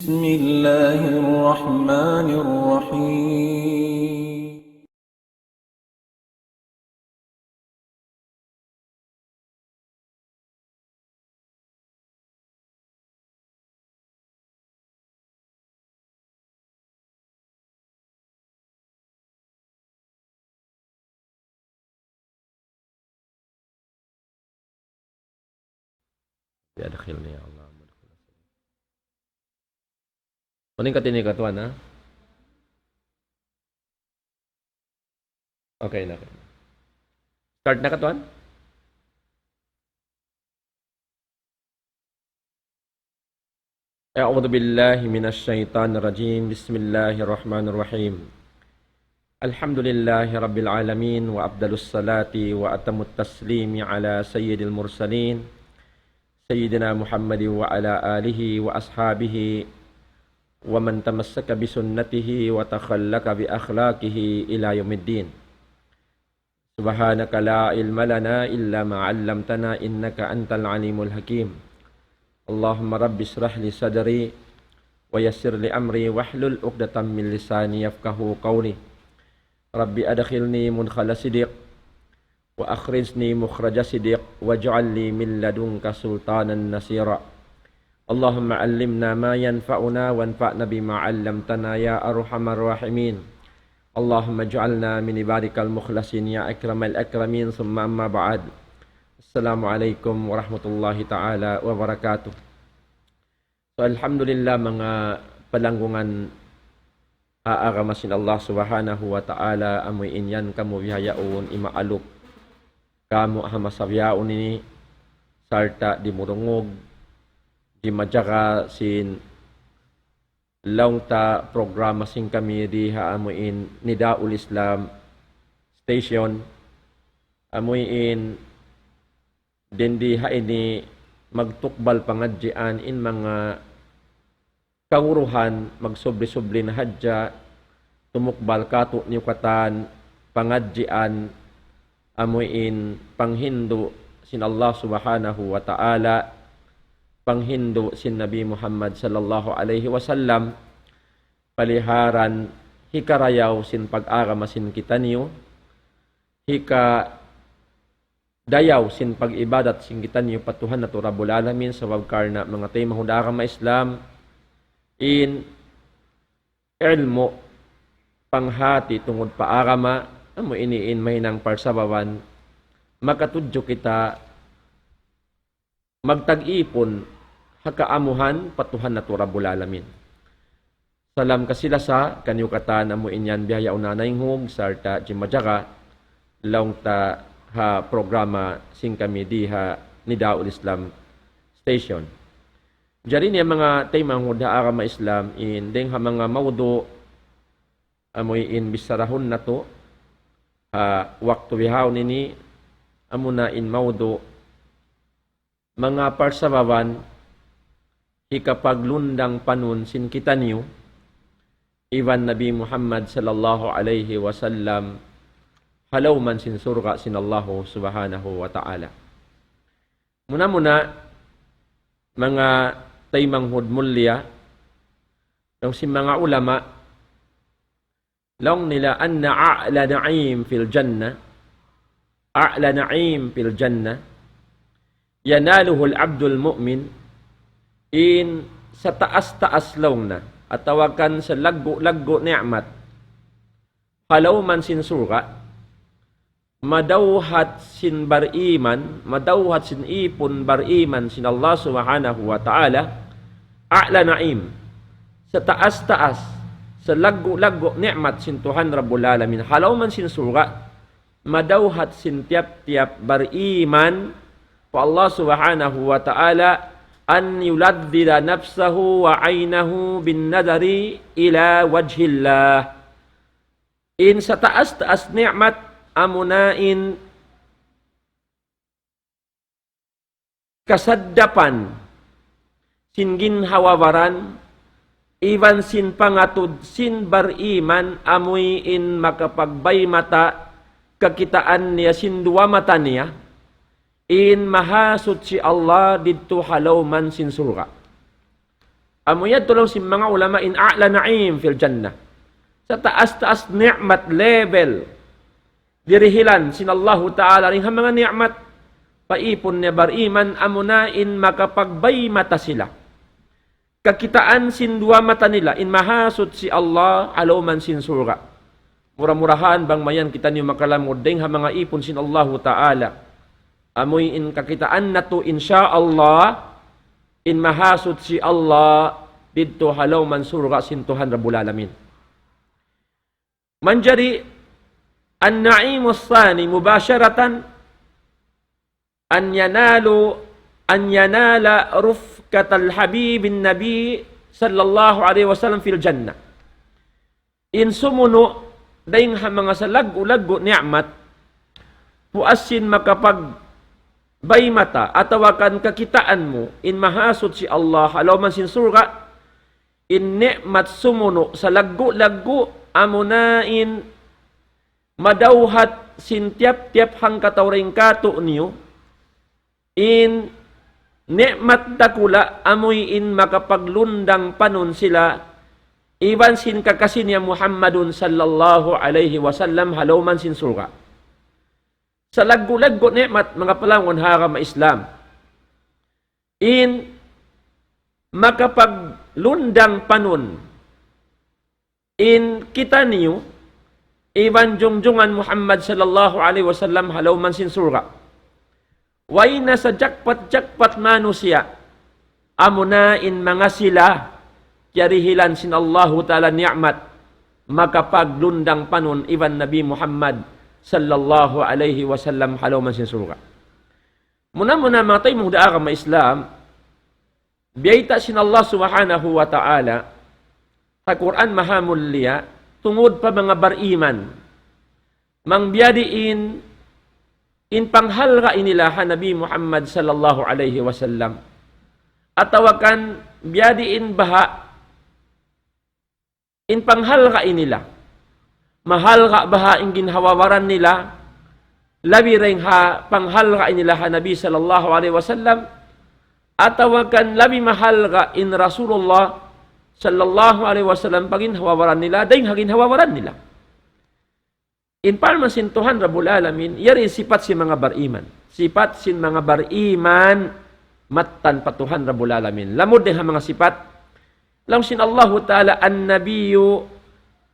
بسم الله الرحمن الرحيم أدخلني يا الله مدخل السلام. Kunin ka tini katuan ha? Okay na. Okay. Start na katuan? أعوذ بالله من الشيطان الرجيم بسم الله الرحمن الرحيم الحمد لله رب العالمين وأفضل الصلاة وأتم التسليم على سيد المرسلين سيدنا محمد وعلى آله وأصحابه ومن تمسك بسنته وتخلق بأخلاقه إلى يوم الدين سبحانك لا علم لنا إلا ما علمتنا إنك أنت العليم الحكيم اللهم رب اشرح لي صدري ويسر لي أمري واحلل عقدة من لساني يفقهوا قولي ربي أدخلني مدخل صدق وأخرجني مخرج صدق واجعل لي من لدنك سلطانا نصيرا اللهم علمنا ما ينفعنا وانفعنا بما علمتنا يا أرحم الراحمين اللهم اجعلنا من عبادك المخلصين يا أكرم الأكرمين ثم أما بعد Assalamualaikum warahmatullahi ta'ala wabarakatuh. So alhamdulillah mga palanggungan aaramasin Allah subhanahu wa ta'ala amoy inyan kamu bihayaon imaalok kamu hamasabyaon ini sarta di murungog di majaka sin laungta programa sing kami di haamuin Nidaul Islam Station amuin Dendi ini magtukbal pangadjian in mga kawuruhan magsubli-subli na hadja tumukbal kato niyukatan pangadjian amuin panghindu sin Allah subhanahu wa ta'ala panghindu sin Nabi Muhammad sallallahu alaihi wasallam paliharan hikarayaw sin pag-aramasin kita niyo hika dayaw sin pag-ibadat sin kita niyo patuhan na Rabbul Alamin sa wagkar na mga tayo mahudara ma Islam in ilmo panghati tungod paarama amo iniin mahinang parsabawan makatudyo kita magtag-ipon hakaamuhan patuhan na Rabbul Alamin. Salam kasila sa kanyukatan amo inyan biyaya unanay ngog sarta jimadjaka laung ta ha programa sing kami di ha Nidaul Islam Station. Jari niya mga taymang hudaara ma Islam in deng ha mga mawdo amoy in bisarahon na to ha waktu bihaw nini amuna in mawdo mga parsabawan hikapaglundang panun sin kita niyo Iwan Nabi Muhammad sallallahu alaihi wasallam halaw man sin surga sin Allah subhanahu wa ta'ala. Muna-muna, mga taymang hudmulya, yung si mga ulama, lang nila, anna a'la na'im fil jannah, a'la na'im fil jannah, yanaluhu al-abdul mu'min, in sa taas-taas lang na, at tawakan sa laggo-laggo ni'mat, halaw man sin surga, madawhat sin bariman, madawhat sin ipon bariman sin Allah subhanahu wa ta'ala, a'la na'im, sa taas-taas, sa laggo-laggo ni'mat sin Tuhan Rabbul Alamin, halaw man sin surga, madawhat sin tiap-tiap bariman, pa Allah subhanahu wa ta'ala, an yuladdida nafsahu wa aynahu bin nadari ila wajhillah. In sa taas-taas ni'mat, amunain kasaddapan sin ginhawawaran iban sin pangatud sin bariman amoy in makapagbay mata kakitaan niya sin dua mata niya in mahasud si Allah didto halaw man sin surga Amuyad tulong si mga ulama in a'la na'im fil jannah. Sa taas-taas ni'mat level. Dirihilan sinallahu ta'ala rin mga ni'mat. Paipon niya bariman amunain makapagbay mata sila. Kakitaan sin dua mata nila in mahasot si Allah aluman sin sura. Murah-murahan bang mayan kita niyo makalamod ding ha mga ipon sin Allahu Ta'ala. Amoy in kakitaan na to insya Allah in mahasot si Allah dito haluman sura sin Tuhan Rabbul Alamin. Manjari an-na'imus tsani mubasharatan an yanala rufkatal habibin nabi sallallahu alaihi wasallam fil jannah. In sumuno dayng mga salag-ulago ni'mat puasin makapag baymata atawakan kakitaan mo in mahasot si Allah alaman sin surga in ni'mat sumuno sa lagu-lagu amunain madawhat sin tiap-tiap hang katawring kato niyo in ni'mat dakula amoy in makapaglundang panon sila iban sin kakasin ya Muhammadun sallallahu alaihi wasallam haluman sin surga. Sa lagu-lagu ni'mat mga palangon harama Islam in makapaglundang panon in kita niyo iban jungjungan Muhammad sallallahu alaihi wasallam haluman sin surga. Way na sa jakpat-jakpat manusia, amunain mga sila, kiyarihilan sin Allahu Ta'ala ni'mat, makapaglundang panon iban Nabi Muhammad sallallahu alaihi wasallam haluman sin surga. Muna-muna mga tayo mong daara ma Islam, biyayta sin Allah subhanahu wa ta'ala, sa Quran mahamulliya, tungod pa mga bariman, mang biyadiin, in panghalga inilaha Nabi Muhammad sallallahu alaihi wasallam. Atawakan biyadiin baha in panghalga inila. Mahalga baha in ginhawawaran nila. Labi ring ha panghalga inilaha Nabi sallallahu alaihi wasallam. Atawakan labi mahalga in Rasulullah sallallahu alaihi wasallam pagin hawawaran nila dahil hagin hawawaran nila. In parman sin Tuhan Rabbul Alamin, yari sifat si mga bariman. Sifat sin mga bariman, matan pa Tuhan Rabbul Alamin. Lamod din mga sifat. Lam sin Allah Ta'ala, an-nabiyyu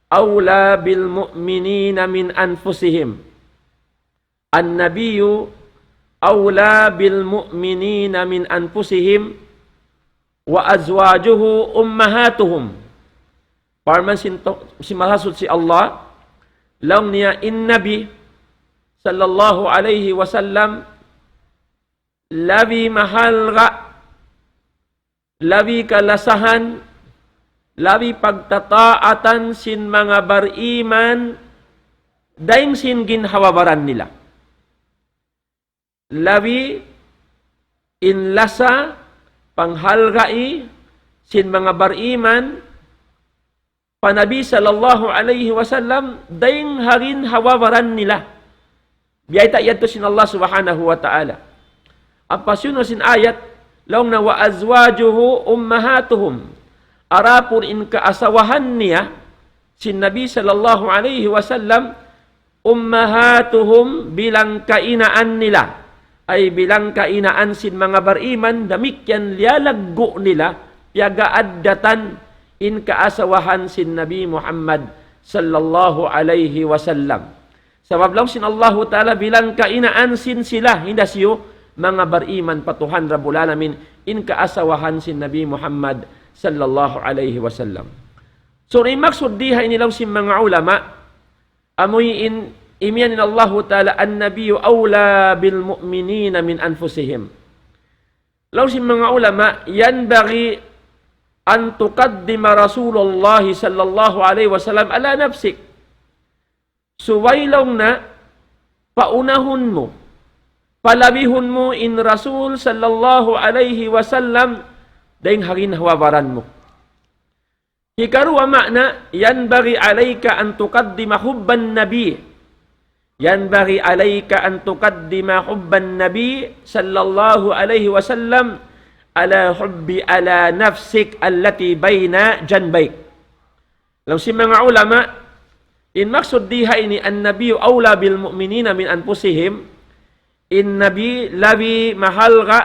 awla bil mu'minina min anfusihim. An-nabiyyu awla bil mu'minina min anfusihim wa azwajuhu ummahatuhum. Parman sin mahasud si Allah, lang niya in Nabi sallallahu alaihi wasallam labi mahalga, labi kalasahan, labi pagtataatan sin mga bariman, daing sin ginhawabaran nila. Labi inlasa, panghalgai, sin mga bariman, Panabi sallallahu alaihi wasallam daing harin hawawaran nila. Biyayta yadto sin Allah subhanahu wa ta'ala. Ang pasyuno sin ayat, laong na wa azwajuhu ummahatuhum. Arapun in kaasawahan niya, sin Nabi sallallahu alaihi wasallam, ummahatuhum bilang kainaan nila. Ay bilang kainaan sin mga bariman, damikyan lialaggo nila, piagaaddatan, in kaasawahan sin Nabi Muhammad sallallahu alaihi wasallam. Sabab lang sin Allah Ta'ala bilang kainaan sin sila, hindi siyo mga bariman patuhan Rabbul Alamin in kaasawahan sin Nabi Muhammad sallallahu alaihi wasallam. So, maksud diha inilaw sin mga ulama, amoy in imiyanin Allah Ta'ala an-nabiyyu awla bil mu'minina min anfusihim. Law sin mga ulama, yan bagi an tuqaddima Rasulullah sallallahu alaihi wasallam ala nafsik. Suwaylong na paunahon mo, palabihon mo in Rasul sallallahu alaihi wasallam daing harin hawabaran mo. Hikaruwa makna, yanbaghi alayka an tuqaddima hubban nabi. Yanbaghi alayka an tuqaddima hubban nabi sallallahu alaihi wasallam ala hubbi ala nafsik allati bayna janbayk. Lalu si mga ulama, in maksud diha ini an-nabiyyu awla bil mu'minina min anfusihim, in nabi labi mahal ka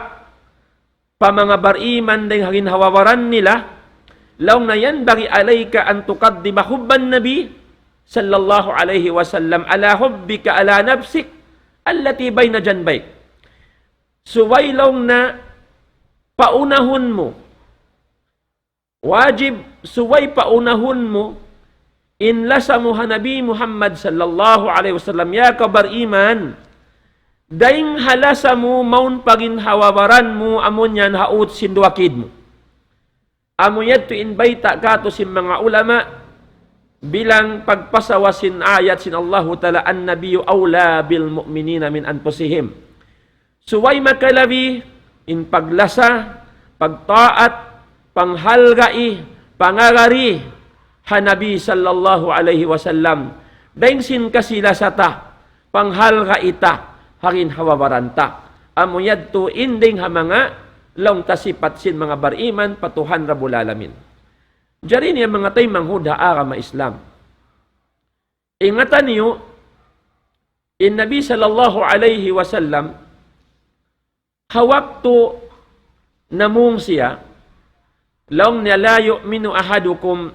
pa mga bariman ding hagin hawawaran nila, law na yan bagi alayka an tuqaddima hubban nabi sallallahu alaihi wasallam ala hubbika ala nafsik allati bayna janbayk. Suwaylong na paunahon mo, wajib suway paunahon mo, inlasa mo Nabi Muhammad sallallahu alaihi wasallam ya kabar iman, daing halasa mo maun pagin hawawaran mo amon yan haut sinduakid mo. Amo yad to invite ka to sin mga ulama bilang pagpasawasin ayat sin Allahu Ta'ala an-nabiyyu awla bil mu'minina min anfusihim. Suway makalabi in paglasa, pagtaat, panghalgai, pangagari hanabi sallallahu alaihi wasallam. Daing sin kasila sa ta, panghalga ita, hagin hawabaranta. Amo yadto inding ha mga laong tasipat sin mga bariman patuhan rabul alamin. Jari niya mga tay manghuda agama Islam. Ingatan niyo, in Nabi sallallahu alaihi wasallam, hawakto namung siya, laong niya la yu'minu ahadukum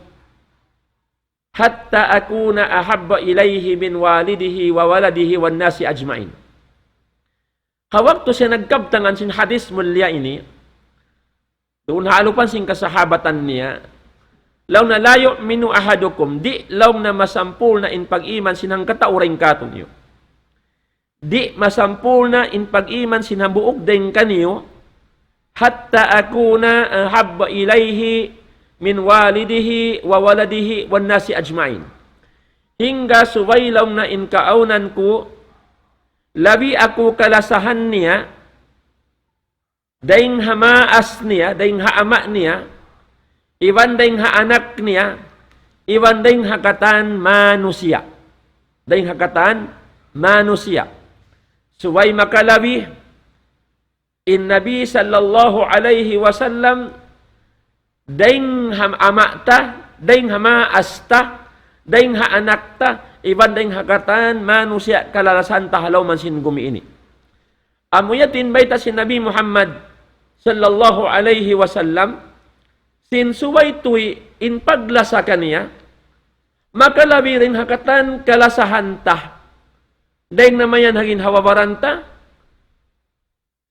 hatta akuna ahabba ilayhi min walidihi wa waladihi wan nasi ajmain. Hawakto siya nagkabtangan sin hadis mulya ini, doon halupan sin kasahabatan niya, law na la yu'minu ahadukum, di law na masampul na in pag-iman sinang katauring katon niyo. Di masampul na in pag-iman sinambuog din kaniyo, hatta akuna habba ilayhi min walidihi wa waladihi wan nasi ajmain. Hingga suwaylaw na in kaaunan ko, labi ako kalasahan niya, daing hamaas niya, daing haama niya, iwan daing haanak niya, iwan daing hakatan manusia. Daing hakatan manusia. Suway makalabi, in Nabi sallallahu alaihi wasallam, daing hamamata, daing hamaasta, daing haanakta, iban daing hakatan manusia kalalasan tahalaw man sin gumiini. Amuyatin bayta si Nabi Muhammad sallallahu alaihi wasallam, sin suway tuy in paglasa kaniya, makalabi rin hakatan kalasahan tah, daing namayan hagin hawabaranta,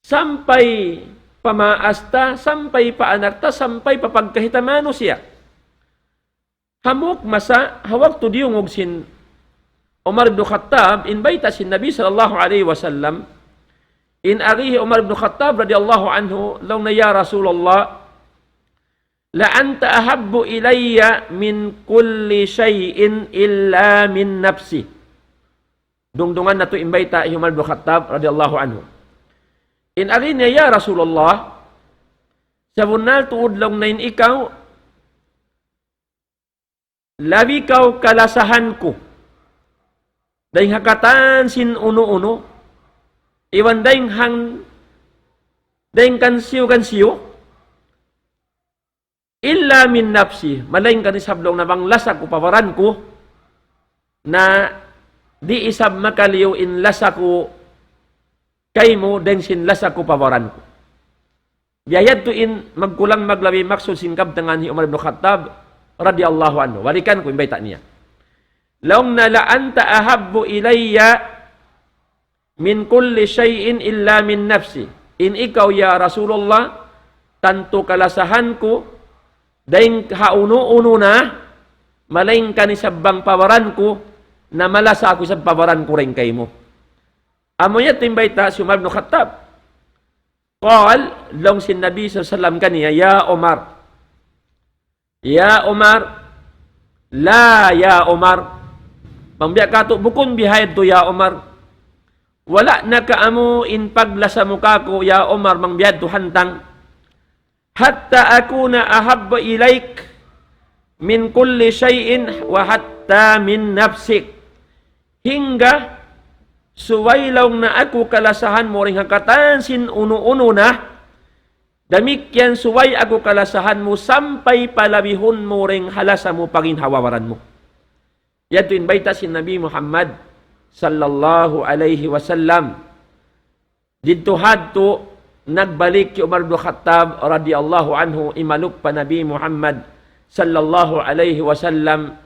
sampay pamaasta, sampay paanakta, sampay papagkahitamano siya. Hamuk masa, hawag to diyungog sin Umar ibn Khattab, inbayta sin Nabi sallallahu alaihi wasallam, in arihi Umar ibn Khattab radiyallahu anhu, law na ya Rasulullah, la anta ahabbu ilayya min kulli shay'in illa min nafsi. Dungdungan na to imbayta Umar ibn Khattab radiyallahu anhu. In ari niya, ya Rasulullah, sa bunal tuod lang na ikaw, labi kaw kalasahan ko, dahing hakatan sin uno-uno, iwan dahing dahing kansiyo, illa min nafsi, malaing kanisablong na bang lasa ko, pawaran ko, na di isab makaliw in lasa ko, kay mo, dahing sin lasa ko, pawaran ko. Biyayad to in magkulang maglabi maksud sin kabtangan ni Umar ibn Khattab radiyallahu anhu. Warikan ko imbayta niya. Laong na la anta ahabbu ilayya min kulli shay'in illa min nafsi. In ikaw ya Rasulullah, tanto kalasahan ko, dahing hauno-uno na, malaing kanisabang pawaran ko, na malasa ako sa pawaran ko rin kay mo. Amoyat imbayta si Umar ibn Khattab. Qal, long sin Nabi sallallahu kaniya, ya Umar, la ya Umar, pangbiyak ka to, bukon bihayad to ya Umar, wala na kaamu in paglasa mukha ko, ya Umar, mangbiyad to hantang, hatta akuna ahabba ilayk min kulli shay'in wa hatta min nafsik. Hingga suwaylaw na ako kalasahan mo ring hakatan sin uno-uno na, Damikyan suway ako kalasahan mo, sampay palabihon mo ring halasa mo paginhawawaran mo. Yan to invita si Nabi Muhammad sallallahu alayhi wasallam. Dito hadto nagbalik ki Umar bin Khattab radhiyallahu anhu, imaluk pa Nabi Muhammad sallallahu alayhi wasallam,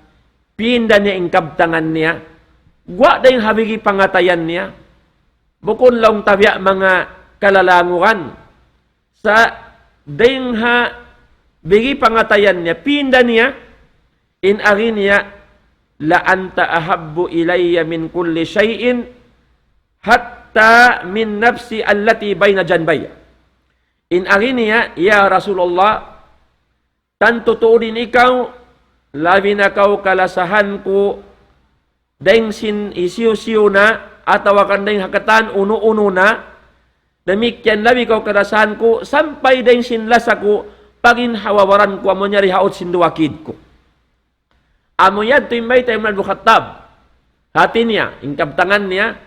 pinda niya ingkabtangan niya, gwa da yung habigi pangatayan niya, bukon lang tabya mga kalalanguan, sa dengha bigi pangatayan niya, pinda niya, in ari niya, la anta ahabbu ilayya min kulli shay'in hatta min nafsi allati bayna janbay. In ari niya, ya Rasulullah, tanto tuurin ikaw, labi na kaw kalasahan ko, deng sin isiyo-siyo na, atawakan deng hakatan, uno-uno na, damikyan labi kaw kalasahan ko, sampay deng sinlasa ko, pagin hawawaran ko, amo nyari haot sinduwakid ko. Amo yan, tuimbay tayo Umar bin Khattab. Hati niya, ingkabtangan niya,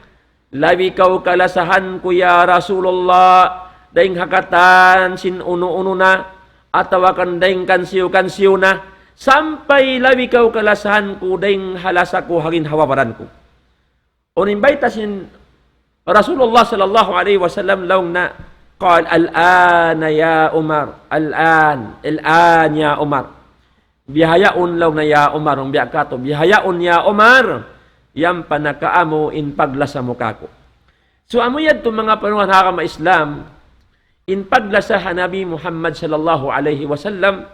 labi kaw kalasahan ko, ya Rasulullah, deng hakatan, sin uno-uno na, atawakan deng kansiyo-kansiyo na, sampay labi kaw kalasahan ko, deng halasa ko, hagin hawawaran ko. Unimbay tasin Rasulullah sallallahu alaihi wasallam laung na qal al-an ya Umar, al-an ya Umar, bihayaun laung na ya Umar, ang biakato bihayaun ya Umar, yang panakaamo in paglasa mo kako. So amo yan to mga panuhan hakama Islam, in paglasa Nabi Muhammad sallallahu alaihi wasallam,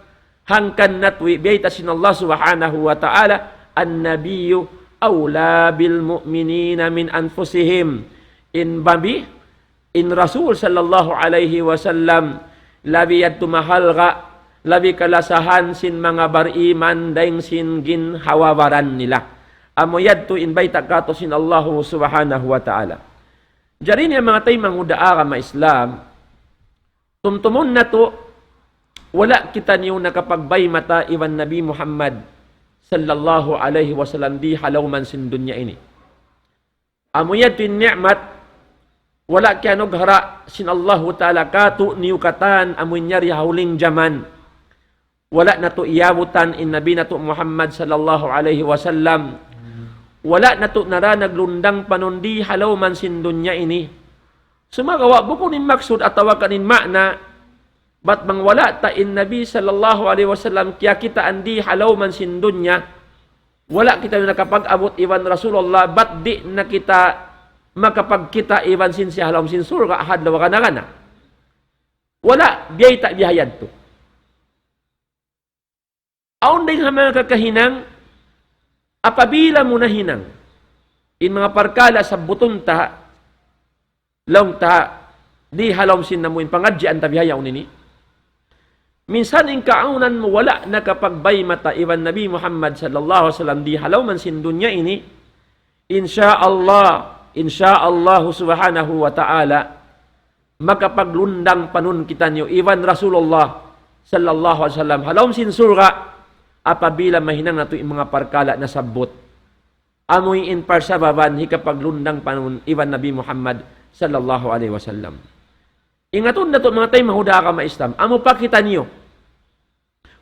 hangkan natwi biyata sin Allah subhanahu wa ta'ala, an-nabiyyu awla bil mu'minina min anfusihim. In babi, in Rasul sallallahu alaihi wasallam, labi at tumahalga, labi kalasahan sin mga bariman, daing sin ginhawawaran nila. Amo yadto invite kato sin Allah subhanahu wa ta'ala. Jari niya mga tay mangudaa ka Islam, tumtumon na to, wala kita niyo nakapagbay mata iwan Nabi Muhammad sallallahu alaihi wasallam di halaw man sin dunya ini. Amo yadto in ni'mat, wala kaya naghara sin Allah ta'ala kato niyukatan amoy nyari hauling jaman. Wala na to iyabutan in Nabi na to Muhammad sallallahu alaihi wasallam. Wala na to nara naglundang panundi halaw man sin dunya ini. Sumagawa bukon in maksud at tawakan in makna, bat mang wala ta in Nabi sallallahu alaihi wasallam kaya kita andi halaw man sin dunya. Wala kita nakapag-abot iwan Rasulullah, bat di na kita makapag kita iwan sin siya halom sin surga ahad lawa kana. Wala biyay ta biyayad to. Aun din mga kakahinang, apabila mo na hinang, in mga parkala sa buton ta, long ta, di halom sin na mo in pangadyan ta biyayaw nini. Minsan in kaunan mo wala nakapagbay mata iwan Nabi Muhammad sallallahu alaihi wasallam di halaw man sin dunya ini, insyaallah subhanahu wa ta'ala, makapaglundang panun kita niyo, iwan Rasulullah sallallahu alaihi wasallam, halawm sin surga, apabila mahinang nato yung mga parkala na sabot. Amoy in parsababan, hikapaglundang panun, iwan Nabi Muhammad sallallahu alaihi wasallam. Ingatun na to mga tayo mahuda ka maislam, amo pa kita niyo,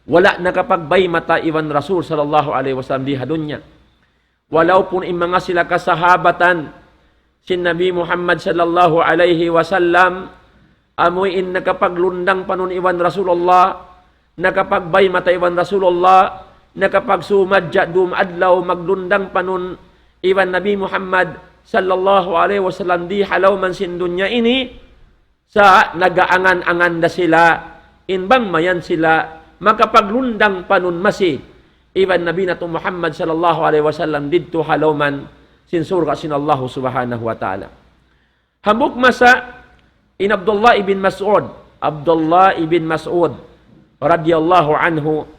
wala nakapagbay mata iwan Rasul sallallahu alaihi wasallam di hadunya. Walaw pun in mga sila kasahabatan, sin Nabi Muhammad sallallahu alaihi wasallam, amoy in nakapaglundang panun iwan Rasulullah, nakapagbay mata iwan Rasulullah, nakapagsumadya dumadlaw maglundang panun iwan Nabi Muhammad sallallahu alaihi wasallam di halaw man sin dunya ini, sa nagaangan-angan da sila, inbang mayan sila, makapaglundang panun masi iwan Nabi nato Muhammad sallallahu alaihi wasallam didto halaw man sin surga sin Allah subhanahu wa ta'ala. Hambuk masa in Abdullah ibn Mas'ud radhiyallahu anhu,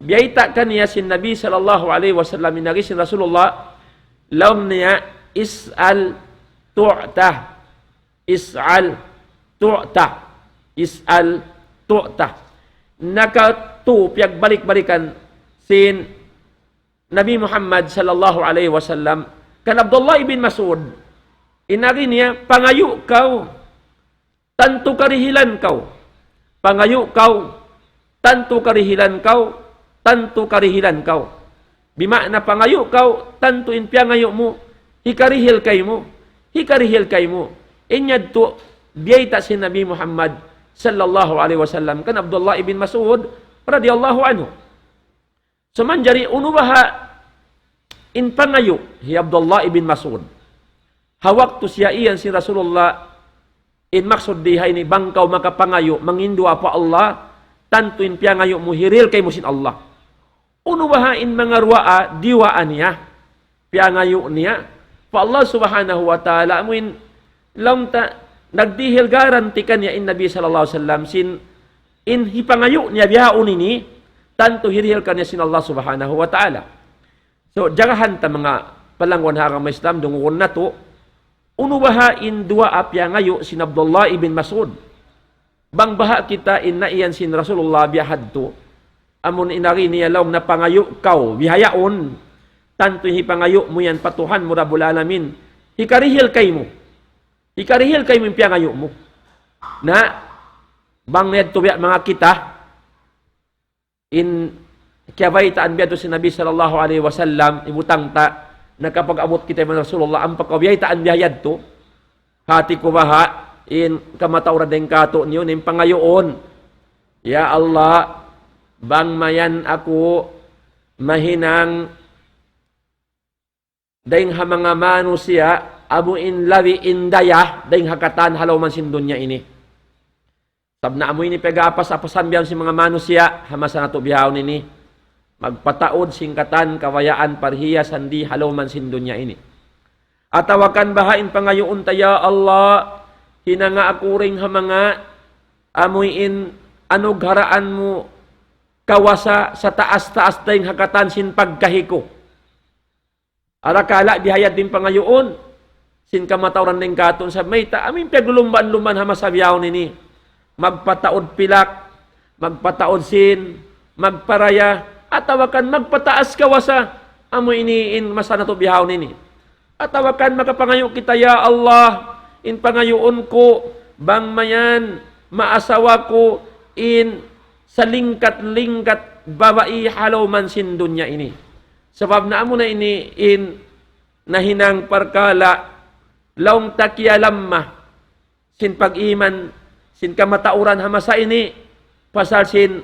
biyayta kaniya sin Nabi sallallahu alaihi wasallam, inagi sin Rasulullah, laum niya is'al tu'tah, nakatu piyag balik-balikan sin Nabi Muhammad sallallahu alaihi wasallam kan Abdullah ibn Mas'ud, inari niya, pangayo kau, tanto karihilan kau, pangayo kau, tanto karihilan kau, tanto karihilan kau. Bimakna pangayo kau, tanto inpiangayo mo, hikarihil kay mo, hikarihil kay mo. Inyad to, biyayta si Nabi Muhammad sallallahu alaihi wasallam kan Abdullah ibn Mas'ud radhiyallahu anhu. Sumanjari unubaha in pangayo hi Abdullah ibn Mas'ud. Hawak to siya iyan si Rasulullah in maksud dihay ni bangkaw makapangayo mangindua pa Allah tanto in piangayo mo hiril kay musin Allah. Unubaha in mga ruaa diwaan niya piangayo niya pa Allah subhanahu wa ta'ala amuin lam ta nagdihil garanti kanya in Nabi sallallahu alaihi wasallam sin in hipangayo niya bihaon ini tanto hirihil kanya sin Allah subhanahu wa ta'ala. So jagahan ta mga palangwan harang Islam dungon na to unubaha in dua apya ngayo sin Abdullah ibn Mas'ud. Bang baha kita in na iyan sin Rasulullah biyahad to amon inari niya law na pangayo kau bihayaon tanto hipangayo mo yan patuhan mo Rabbul Alamin hikarihil kay mo. Ikarihil kayo mimpiang ayo mo. Na, bang nedto biya mga kita, in kiyabaytaan biya to si Nabi sallallahu alaihi wasallam, ibutang ta, na kapag abot kita yung Rasulullah, ang pagkabaytaan biya yadto, hati ko baha, in kamatawra din kato niyo, in pangayoon, ya Allah, bang mayan ako, mahinang, dahing mga manusia, amuin lawi indaya dahing hakatan halaw man sin dunya ini. Sabna amoy ni pag-aapas-apasan biyan si mga manusia hamasa nato bihaw nini. Magpataod singkatan kawayaan parhiya sandi halaw man sin dunya ini. Atawakan bahain pangayoon taya Allah hinanga ako ring hamanga amoy in anog haraan mo kawasa sa taas-taas dahing hakatan sin pagkahiko. Arakala dihayat din pangayoon sin kamatawran ng katon sa mayta, amin pagulumban-lumban hamasabiyaw nini. Magpataod pilak, magpataod sin, magparaya, atawakan magpataas kawasa, amo iniin masana to bihaw nini. Atawakan makapangayo kita, ya Allah, in pangayoon ko, bang mayan, maasawa ko, in sa lingkat-lingkat, babae halaw man sin dunya ini. Sabab na amo na ini, in nahinang parkala, laong takialamma, sin pag-iman, sin kamatauran hamasa ini, pasal sin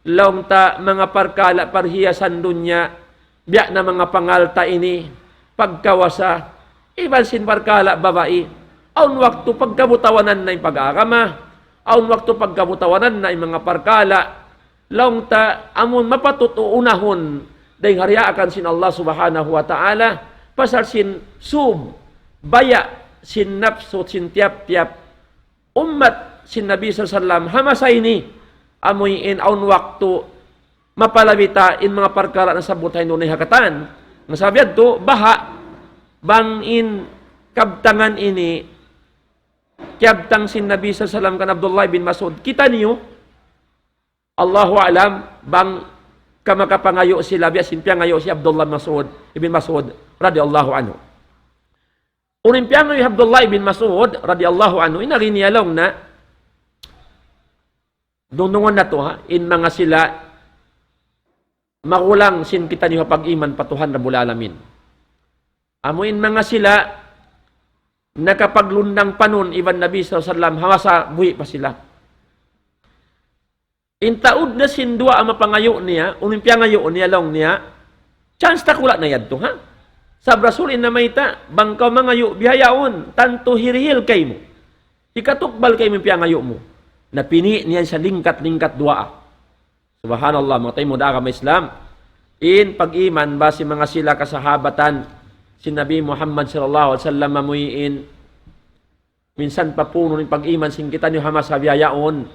laong ta mga parkala parhiyasan dunya, biyak na mga pangalta ini, pagkawasa, iban sin parkala babae, aun waktu pagkabutawanan na yung pag-aagama, aun waktu pagkabutawanan na yung mga parkala, laong ta amon mapatutuunahon, dahil hariakan sin Allah subhanahu wa ta'ala, pasal sin baya sin nafsu sin tiap-tiap ummat sin Nabi sallallahu alaihi wasallam hamasa ini amoy in aun waktu mapalabita in mga perkara na sabot hay nunay hakatan nga sabiad to baha bang in kabtangan ini kabtang sin Nabi sallallahu alaihi wasallam kan Abdullah bin Mas'ud kita niyo Allahu alam bang kamakapangayo sila biya sin piangayo si Abdullah ibn Mas'ud radhiyallahu anhu. Unimpiang ni Abdullah ibn Mas'ud radhiyallahu anhu inari niya long na dungdungon na to ha in mga sila magulang sin kita niyo pag-iman patuhan Rabbul Alamin. Amo in mga sila nakapaglundang panon iban Nabi sallallahu alaihi wasallam hawasa buhi pa sila. In taud na sin dua ang mapangayo niya unimpiang ngayo niya long niya chance takula na yadto ha. Sa Rasulin na mayta, bangkaw mangayo bihayaon, tanto hirihil kay mo. Ikatukbal kay mo piangayo mo. Napini niyan sa lingkat-lingkat dua. Subhanallah, mga tayo mo da ka Islam. In pag-iman, basi mga sila kasahabatan, si Nabi Muhammad sallallahu alaihi wasallam mamuyin, minsan papuno ng pag-iman, singkitan niyo hamas sa bihayaon.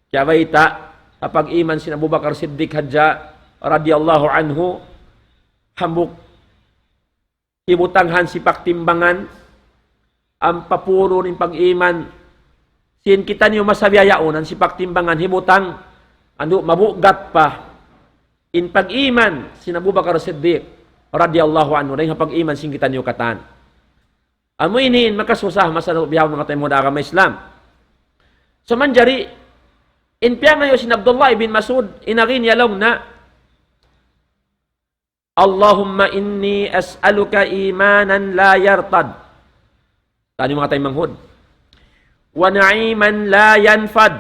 Kaya mayta, pag-iman si Abu Bakar Siddiq Hadja, radiyallahu anhu, hambuk ibutanghan si paktimbangan ang papuro ng pag-iman sin kita niyo masabiyayaonan si paktimbangan hibutang ano mabugat pa in pag-iman si Abu Bakar Siddiq radhiyallahu anhu dahil pag-iman sin kita niyo katan amo iniin makasusah masano biyaw mga tayo mo da ka Islam so manjari Inpiya ngayon si Abdullah ibn Mas'ud, inarin yalong na, Allahumma inni as'aluka imanan la yartad. Tani mga tayo manghud. Wa na'iman la yanfad.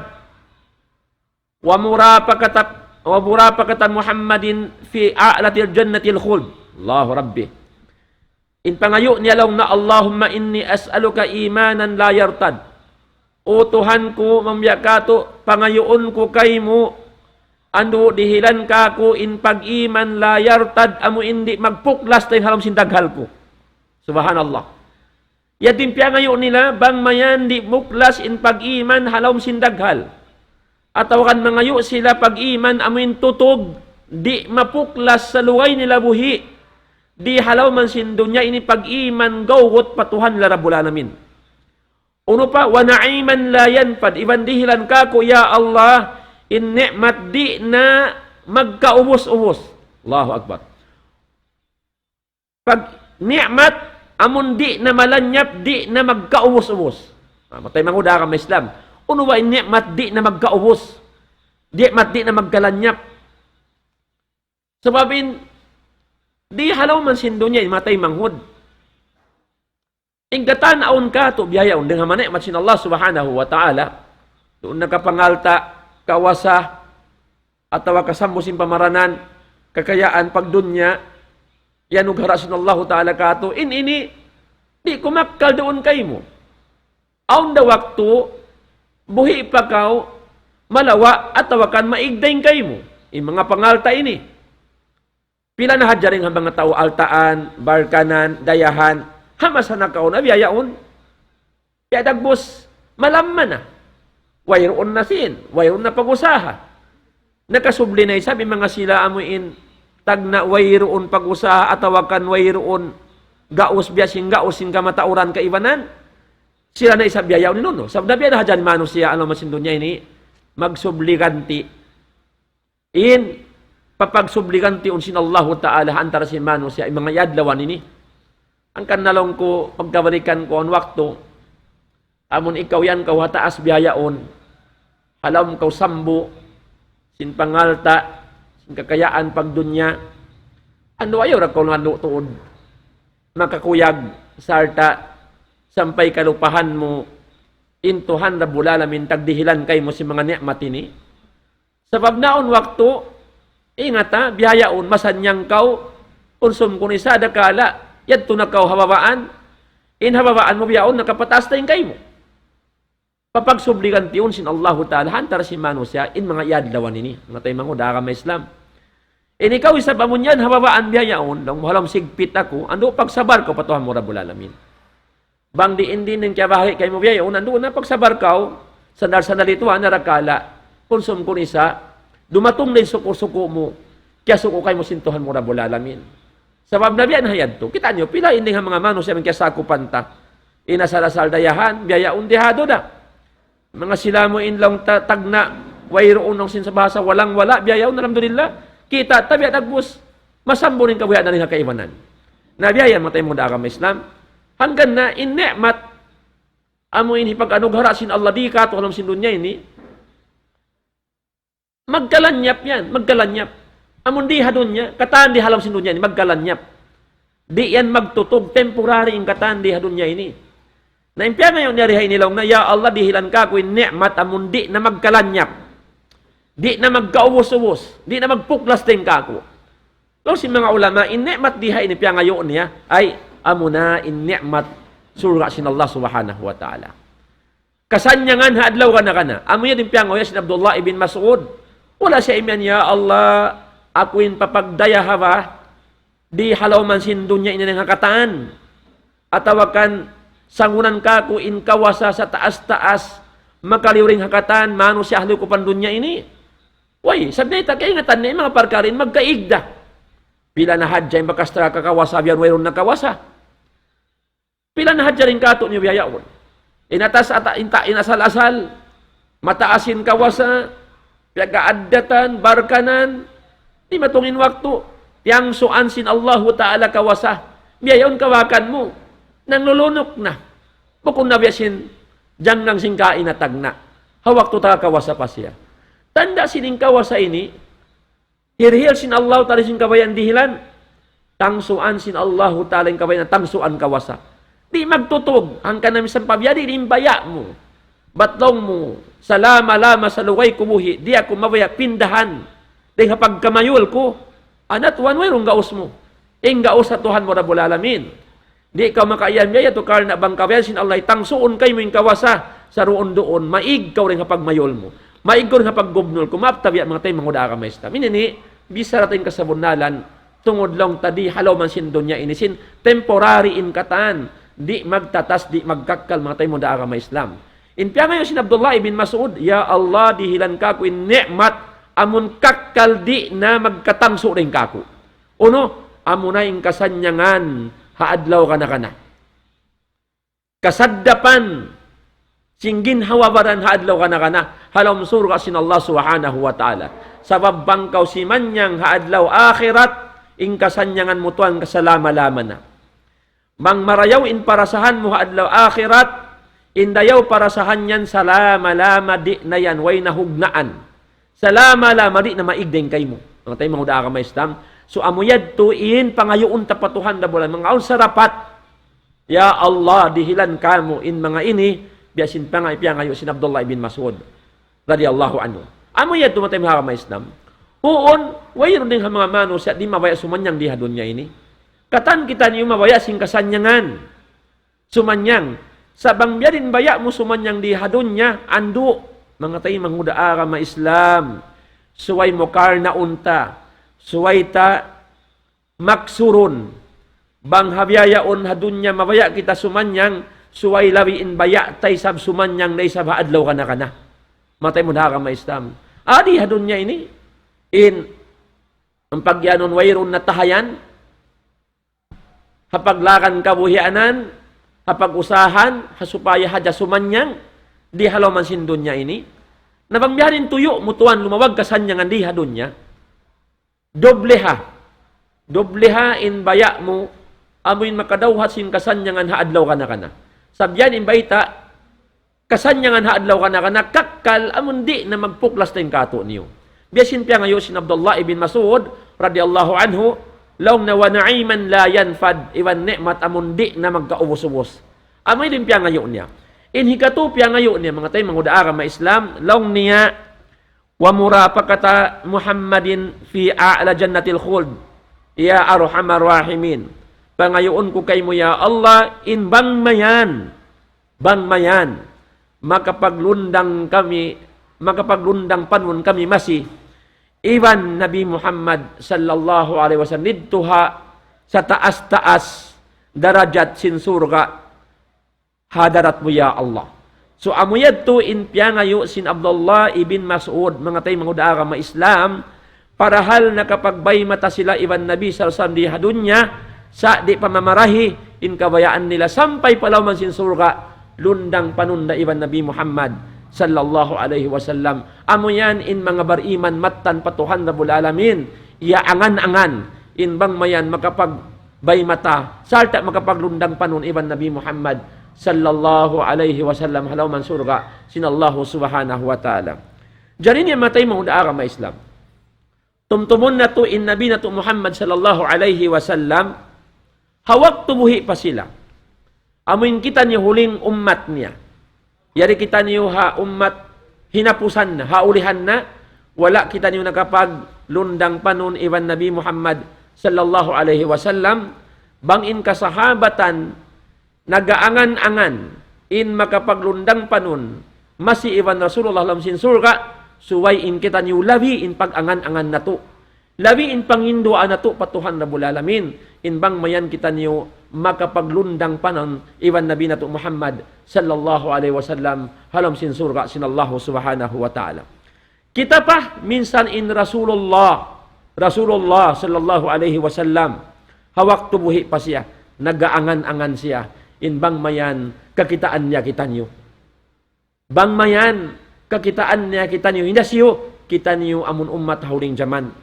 Wa murapakatan Muhammadin fi a'latil jannatil khuld. Allahu Rabbi. Inpangayo niya lang na Allahumma inni as'aluka imanan la yartad. O Tuhan ko, mamyakato, pangayoon ko kay mo, ando dihilan ka ko in pag-iman la yartad, amo hindi magpuklas tayo halam sindaghal ko. Subhanallah. Yatin piya ngayon nila, bang mayan di muklas in pag-iman halam sindaghal. At tawakan mangayo sila pag-iman, amin tutog, di mapuklas sa luway nila buhi. Di halaw man sindunya ini pag-iman gawgot patuhan larabula namin. Uno pa, wa na'iman la yanfad. Iban dihilan ka ko, ya Allah, in ni'mat di na magkaubos-ubos. Allahu Akbar. Pag ni'mat, amon di na malanyap, di na magkaubos-ubos. Matay manguda ka may Islam. Uno ba, in ni'mat di na magkaubos. Ni'mat di na magkalanyap. Sababin, di halaw man sindunya, matay manghud. Ingkatan aon ka to biyayaon dengan manik macin Allah Subhanahu wa taala. Doon nakapangalta kawasa atau kasambusin pamaranan kekayaan pagdunya yan ug harasin Allah taala kato ini di kumakkal doon kay mo. Aon da waktu buhi pa kaw malawa at tawakan maigdain kay mo. Yung mga pangalta ini. Pila na hadyaring ang mga tao altaan, barkanan, dayahan, hamas na kaon na biyayaon. Kaya dagbos, malamman na. Wayroon na sin, wayroon na pag-usaha. Nakasubli na sabi mga sila amuin, tag na wayroon pag-usaha at tawakan wayroon gaos biyasin gaosin kamatauran kaibanan. Sila na isa biyayaon ni Nuno. Sabi na biya na hadyan mano siya, ano masindon niya ini, magsubliganti. Papagsubliganti unsin Allah Ta'ala antara si mano siya, mga yadlawan ini. Ang kanalong ko, pagkabalikan ko ang wakto, amon ikaw yan, kaw hataas biyayaon, halam kaw sambo, sin pangalta, sin kakayaan pagdunya, ano ayaw ra ko nga tuod, makakuyag, sarta, sampay kalupahan mo, intuhan na bulalamin, tagdihilan kay mo si mga ni'mat ini. Sa pabnaon wakto, ingat ha, biyayaon, masanyang kaw, konsum ko ni sada kala, yadto na kaw hababaan, hababaan mo biyaon, nakapataas na yung kay mo. Papagsubligan tiyon sin Allah Ta'ala, hantar si mano siya, mga yadlawan ini, matay mga daka may Islam. Ikaw isa pa mo niyan, hababaan biyayaon, nang mahalam sigpit ako, ando pagsabar ko, patuhan mo Rabbul Alamin. Bang diin din ng kiyabahi kay mo biyayaon, ando na pagsabar ka, sandal-sandal ito, narakala, konsum ko nisa, dumatong na yung suko-suko mo, kaya suko kay mo sintuhan mo Rabbul Alamin. Sabab na biyan hayad to. Kita nyo, pila hindi nga mga manos yung kiyasakupan ta. Inasalasal dayahan, biyayaon dihado da. Mga sila mo inlang tagna, wayroon ng sinsabasa, walang-wala, biyayaon, alhamdulillah. Kita, tabi at agbus, masambo rin kabuyan na rin kaibanan. Nabiyayan, matay mo da ka may Islam. Hanggang na, in ni'mat, amuin hipag-anughara sin Allah di ka, tukalam sin dunya ini, magkalanyap yan, magkalanyap. Amon di hadon niya, kataan di halam sinun niya ini, magkalanyap. Di yan magtutog, temporary yung kataan di hadon niya ini. Naimpya ngayon niya rihay nilaw na, ya Allah, dihilan ka ko yung ni'mat, amon di na magkalanyap. Di na magkauwos-uwos. Di na magpuklas din ka ko. Lalu si mga ulama, in ni'mat dihay ini, piya ngayon niya, ay amuna in ni'mat surga sin Allah subhanahu wa ta'ala. Kasanyangan haadlaw ka na. Amo yan yung piya ngayon sin Abdullah ibn Mas'ud. Wala siya iman, ya Allah, akuin papagdayahawa, di halaw man sin dunya ina ng hakataan. Atawakan, sangunan ka ko in kawasa sa taas-taas, makaliwring hakatan, mano si ahli ko pandunya ini. Way, sabi na kaingatan na mga parkarin, magkaigda. Pila na hadya yung makastra kakawasa, biyan wayron na kawasa. Pila na hadya rin kato niyo biyayaon. Inatas at inasal-asal, mataasin kawasa, piyag-aadatan, barkanan, di matungin waktu, tiyang suan sin Allah Ta'ala kawasa, biyayon kawakan mo, nang lulunok na. Bukong nabiyasin, dyan nang singkain na tagna. Hawak to ta kawasa pa siya. Tanda sining kawasa ini, hirhil sin Allah ta'ala sin kabayan dihilan, tangsuan sin Allah ta'ala yung kabayan, tangsuan kawasa. Di magtutog, ang kanami sa pabiyadi, di imbaya mo. Batlong mo, salama-lama sa luway kumuhi, di ako mabaya, pindahan. Di kapag kamayul ko, anat wanway rong gaos mo. Ing gaos sa Tuhan mo Rabbul Alamin. Di ka makaiyan biyaya to karna bang kabayan sin Allah, tangsuon kayo mo yung kawasa sa roon doon, maig ka rin kapag mayol mo. Maig ka rin kapag gubnol, kumaptabi mga tayo manguda ka maestra. Minini, bisa natin kasabunalan, tungod lang tadi, halaw man sin doon niya inisin, temporary in katan, di magtatas, di magkakal mga tayo manguda ka maeslam. Inpiya ngayon sin Abdullah ibn Mas'ud, Ya Allah, dihilan ka ko in ni'mat, amun kakkal di na magkatangso rin ka ko. Uno, amuna in kasanyangan, haadlaw ka na. Kasaddapan, singgin hawabaran haadlaw ka na, halaw surga sin Allah subhanahu wa ta'ala. Sabab bangkaw si manyang haadlaw akhirat, ing kasanyangan mo tuan kasalama-lama na. Mang marayaw in parasahan mo haadlaw akhirat, indayaw parasahan yan salama-lama di na yan, way nahugnaan. Salama-lama di na maigdeng kay mo. Mga tayo mga udaa ka maistam. So amuyad tuin pangayoon tapatuhan na bulan. Mga sarapat, Ya Allah, dihilan ka mo in mga ini, biyasin pa nga ipiyangayo sin Abdullah ibn Mas'ud radiyallahu anhu. Amuyad tumatay mga maistam. Uon, wayro din mga mano siya di mabaya sumanyang dihadon niya ini. Katan kita niyo mabaya sing kasanyangan. Sumanyang. Sa bangbiyarin baya mo sumanyang dihadon niya, ando, mga tayo manghudaa ka ma-Islam. Suway mo karna unta. Suway ta maksurun. Bang habyayaon hadun niya mabaya kita sumanyang, suway lawiin baya tay sab sumanyang day sab haadlaw ka na. Matay mo ka ma-Islam. Adi hadun niya ini. In, ang pagyanon wayron na tahayan, hapaglakan kabuhianan, hapag-usahan, hasupaya hadya sumanyang, di halaw man sindon niya ini. Nabangbiyarin tuyo, mutuan lumawag kasanyangan di hadun niya. Dobleha in baya mo, amuin makadawhat sin kasanyangan haadlaw ka na. Sabyan in baita, kasanyangan haadlaw ka na, kakkal amundi na magpuklas na yung kato niyo. Biyasin piya ngayon sin Abdullah ibn Mas'ud, radiyallahu anhu, laong na wana'iman la yanfad, iwan ni'mat amundi na magkaubos-ubos. Amoy din piya ngayon niya. Inhikatu piya ngayon niya, mga tayo mangudaara ma-Islam, laong niya, wa murapakata Muhammadin fi a'la jannatil khuld, ya arhamar rahimin. Pangayoon ko kay mo, ya Allah, in bangmayan, makapaglundang panun kami masih, Iwan Nabi Muhammad sallallahu alaihi wasallam nidtuha sa taas-taas darajat sin surga hadarat mo ya Allah. So amuyad to in piyangayo sin Abdullah ibn Mas'ud, mga tayo mangudaara ma Islam, parahal na kapag bay mata sila Iwan Nabi sallallahu alaihi wasallam di hadunya sa di pamamarahi in kabayaan nila sampay palaw man sin surga lundang panunda Iwan Nabi Muhammad sallallahu alaihi wasallam. Amo yan in mga bariman mattan patuhan Rabbul Alamin. Iya angan-angan in bang mayan makapagbay mata salta makapaglundang panon Iwan Nabi Muhammad sallallahu alaihi wasallam halaw man surga sinallahu subhanahu wa ta'ala. Diyan niya matay mga udaara ma Islam. Tumtumon na to in Nabi na to Muhammad sallallahu alaihi wasallam, hawak tubuhi pa sila. Amuin kita niya huling ummat niya. Yari kita niyo umat hinapusan na, haulihan na, wala kita niyo nakapaglundang panon Iwan Nabi Muhammad sallallahu alaihi wasallam, bangin kasahabatan, nagaangan-angan, in makapaglundang panon, masi Iwan Rasulullah lam sin surga, suway in kita niyo labi in pag-angan-angan na to. Labi in panginduan na to, patuhan Rabbul Alamin, in bang mayan kita niyo makapaglundang panon Iwan Nabi na to Muhammad sallallahu alaihi wasallam halam sin surga sinallahu subhanahu wa ta'ala. Kita pa minsan in Rasulullah sallallahu alaihi wasallam hawak tubuhi pa siya, nagaangan-angan siya in bang mayan kakitaan niya kita niyo. Bang mayan kakitaan niya kita niyo, hindi siyo kita niyo amun ummat hauling zaman.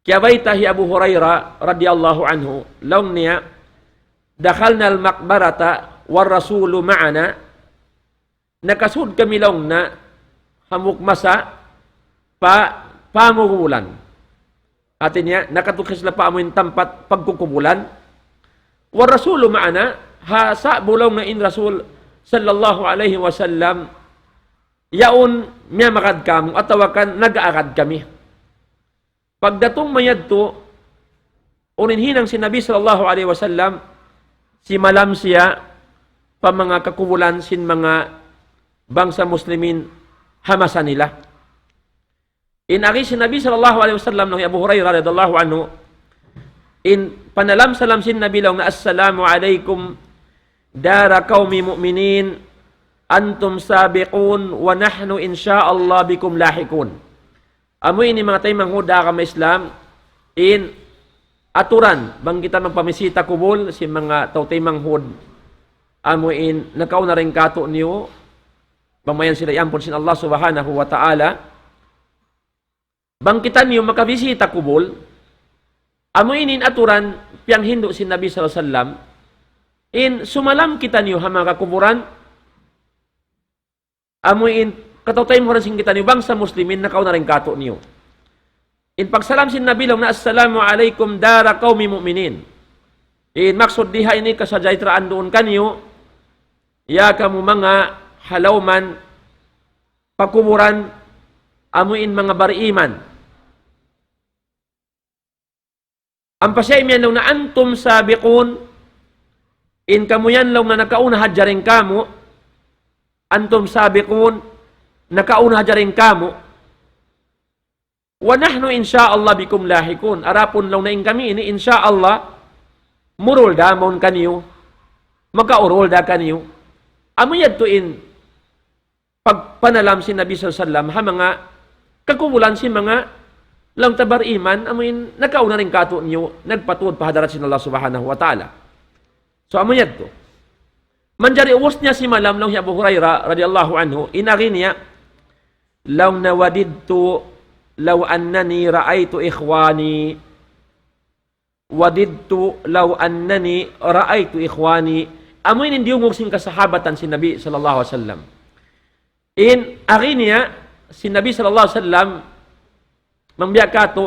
Kaya baitahi Abu Hurairah radiyallahu anhu, laong niya, dakhalna al-maqbarata war rasulu ma'ana, nakasud kami laong na, hamuk masa, pamukubulan. Atin niya, nakatukis sila paamuin tampat pagkukubulan. Wa rasulu ma'ana, hasa bulong na in rasul sallallahu alaihi wasallam, yaon miya makad kamo, atawakan nag-aakad kami. Pagdatong mayadto, uninhinang si Nabi sallallahu alaihi wasallam, si malam siya, pa mga kakubulan sin mga bangsa muslimin, hamasa nila. Inari si Nabi sallallahu alaihi wasallam ng Abu Hurairah radhiyallahu anhu, in panalam salam sin Nabi lang na assalamu alaikum dara qaumi mu'minin antum sabiqun wa nahnu insyaallah bikum lahikun. Amoy ini mga tayo manghuda ka may Islam in aturan bang kita magpamisita kubol si mga tautay manghud amoy in nakaw na rin kato niyo bamayan sila yampon sin Allah subhanahu wa ta'ala bang kita niyo makabisita kubol amoy inin aturan piyang hindu si Nabi sallallahu alaihi wasallam in sumalam kita niyo ha mga kuburan amoy in katautay mo rin sing kita niyo bangsa muslimin nakaw na rin kato niyo. In pagsalam sin Nabi lang na assalamu alaikum dara qaumi mu'minin. In maksud diha ini kasajaytraan doon kanyo ya kamu mga halawman pakuburan amuin mga bariiman. Ang pasyaymian lang na antum sabiqun in kamuyan lang na nakauna hadjaring kamo antum sabiqun nakauna hadjaring kamo wa nahnu insyaallah bikum lahikun. Arapon lang na in kami ini insyaallah murul da mon kaniyo makaurol da kaniyo. Amuyad to in pagpanalam si Nabi sallallahu alaihi wasallam ha mga kakubulan si mga lang tabar iman amuin nakauna rin kato niyo nagpatuod pahadarat sin Allah subhanahu wa ta'ala. So amuyad to. Manjari uwas niya si malam lang si Abu Hurairah radhiyallahu anhu inari niya law nawadidtu law annani ra'aytu ikhwani wadidtu law annani ra'aytu ikhwani amoy hindi yung sing kasahabatan si Nabi sallallahu alaihi wasallam in arinya si Nabi sallallahu alaihi wasallam mambiakato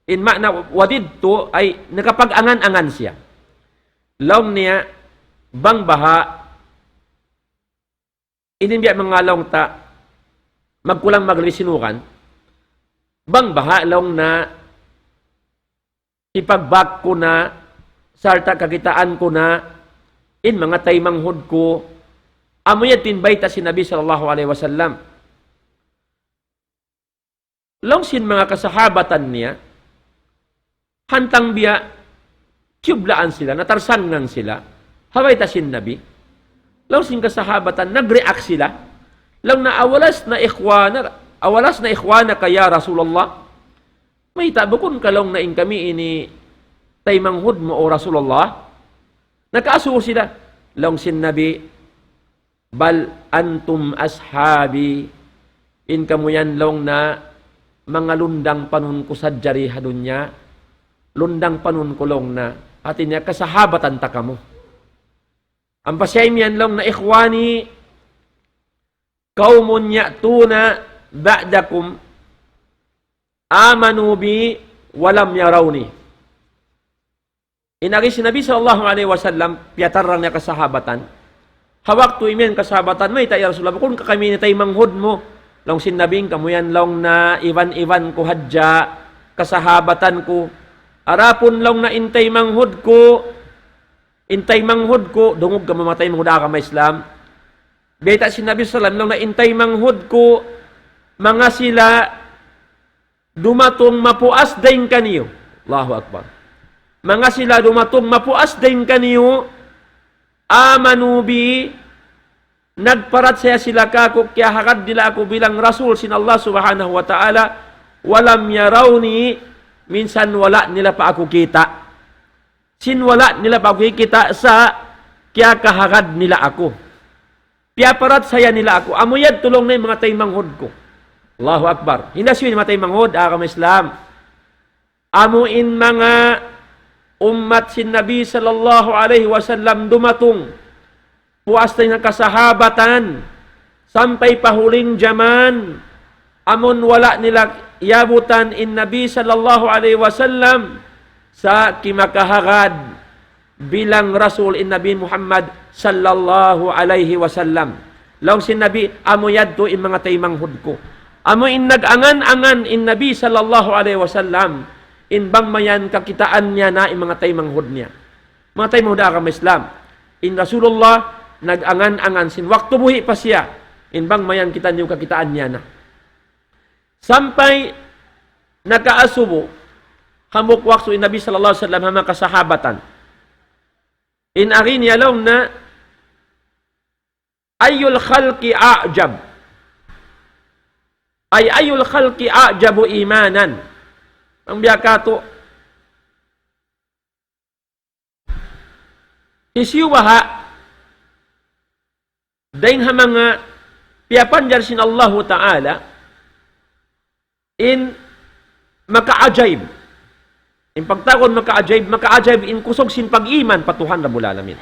in makna wadidtu ay nakapag-angan-angan siya law niya bang baha inimbiya mga law ta magkulang maglisinukan bang bahalong na ipagbak ko na sarta kakitaan ko na in mga taymanghod ko amoyat tinbayta si Nabi sallallahu alaihi wasallam long sin mga kasahabatan niya hantang biya tiyublaan sila natarsan ngang sila haway ta sin Nabi long sin kasahabatan nag-react sila long na awalas na ikhwana kaya Rasulullah. May tabukon kalong na in kami ini taymanghud mo o Rasulullah. Nakaasuo sila. Long sin Nabi, bal antum ashabi. In kamuyan long na mga lundang panun ko sa jari hadunya. Lundang panun ko long na atin niya kasahabatan ta kamo. Ang pasyaymian long na ikhwani kaumun ya'tuna ba'dakum amanu bi walam yarawni. Inagi si Nabi sallallahu alaihi wasallam piyatarang niya kasahabatan. Hawak tu imen kasahabatan may tayo Rasulullah kung kami ni tay manghud mo long sin nabing kamuyan long na ivan ko hadja kasahabatan ko arapon long na intay manghud ko dungog ka mamatay manghuda ka may Islam. Beta si Nabi sallallahu alaihi wasallam long na intay manghud ko mga sila dumatong mapuas din kaniyo. Allahu Akbar. Mga sila dumatong mapuas din kaniyo, amanu bi, nagparat saya sila kako, kaya hakad nila ako bilang Rasul sin Allah subhanahu wa ta'ala, walam yarawni, minsan wala nila pa ako kita. Sinwala nila pa ako kita sa kaya kahagad nila ako. Piyaparat saya nila ako. Amuyad tulong na yung mga taymanghod ko. Allahu Akbar. Hinasyo yung matay manghod, akam Islam. Amuin mga ummat sin Nabi sallallahu alaihi wasallam dumatong. Puas na ng kasahabatan. Sampay pahuling jaman. amon wala nila yabutan in Nabi sallallahu alaihi wasallam sa kimakahagad bilang Rasul in Nabi Muhammad sallallahu alaihi wasallam. Long sin Nabi, amo yadto in mga taymanghod ko. Amo in nag-angan-angan in Nabi sallallahu alaihi wasallam, in bang mayan kakitaan niya na in mga taymanghod niya. Mga taymanghod akam Islam. In Rasulullah, nag-angan-angan sin waktu buhi pa siya, in bang mayan kita niyo kakitaan niya na. Sampay nakaasubo, hamukwak so in Nabi sallallahu alaihi wasallam mga kasahabatan. In arin yalong na, ayul khalqi a'jab. Ayul khalqi a'jabu imanan. Ang biyakato. Isiwaha, dahin ha mga piyapanjar sin Allah Ta'ala, in maka-ajaib. In pagtakon maka-ajaib in kusog sin pag-iman patuhan Rabbul Alamin.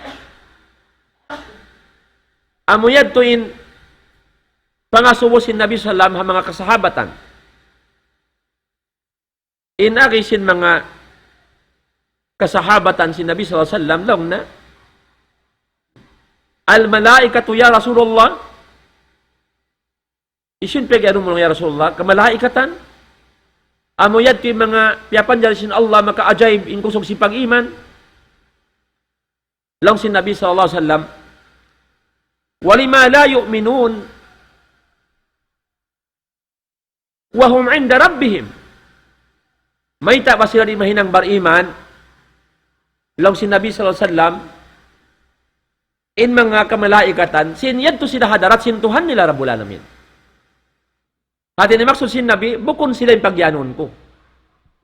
Amuyad to in pangasubo sin Nabi sallam ha mga kasahabatan. Inaki sin mga kasahabatan sin Nabi sallallahu alaihi wasallam lang na al-malaikatu ya Rasulullah. Isin pegano mo ya Rasulullah, kamalaikatan. Amuyad to mga piyapan sin Allah maka-ajaib in kusog sin pag-iman. Lang sin Nabi sallallahu alaihi wasallam walima la yu'minun wahum inda rabbihim. May ta ba sila di mahinang bariman? Lang si Nabi sallallahu alaihi wasallam in mga kamalaikatan, sin yadto sila hadarat sin Tuhan nila Rabbul Alamin. At inimaksud sin Nabi, bukon sila yung pagyanon ko.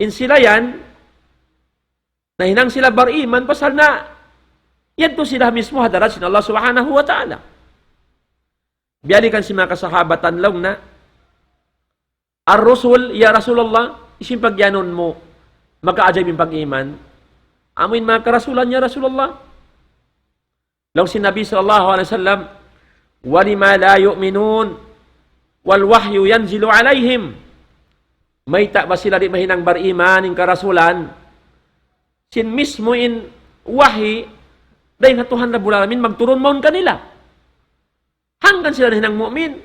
In sila yan, nahinang sila bariman, pasal na yadto sila mismo hadarat sin Allah subhanahu wa ta'ala. Biyalikan si mga kasahabatan lang na ar-Rasul, ya Rasulullah, isin pagyanon mo, maka-ajab yung pag-iman. Amin mga karasulan niya, Rasulullah. Lang si Nabi sallallahu alaihi wasallam, walima la yu'minun, wal wahyu yanzilu alaihim. May ta ba sila di mahinang bariman, yung karasulan, sin mismo in wahi, dahil hatuhan na bulalamin, magturon maun kanila. Hanggang sila hinang mu'min.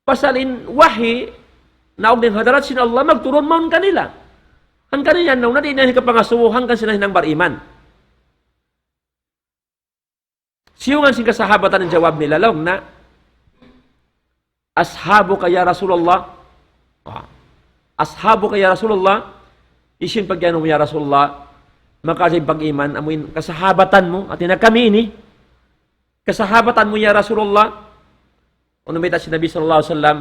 Pasalin wahi, naog din hadarat sin Allah, magturon maun kanila. Hanggang yan, nauna din na hikapangasuwo, hanggang sila hinang bariman. Siyungan sin kasahabatan ng jawab nila, lang na, ashabu kaya Rasulullah, ashabu kaya Rasulullah, isin pagyanom mo ya Rasulullah, makasay pag-iman, amuin kasahabatan mo, at na kami ini, kasahabatan mo ya Rasulullah. Ano may si Nabi sallallahu alaihi wasallam,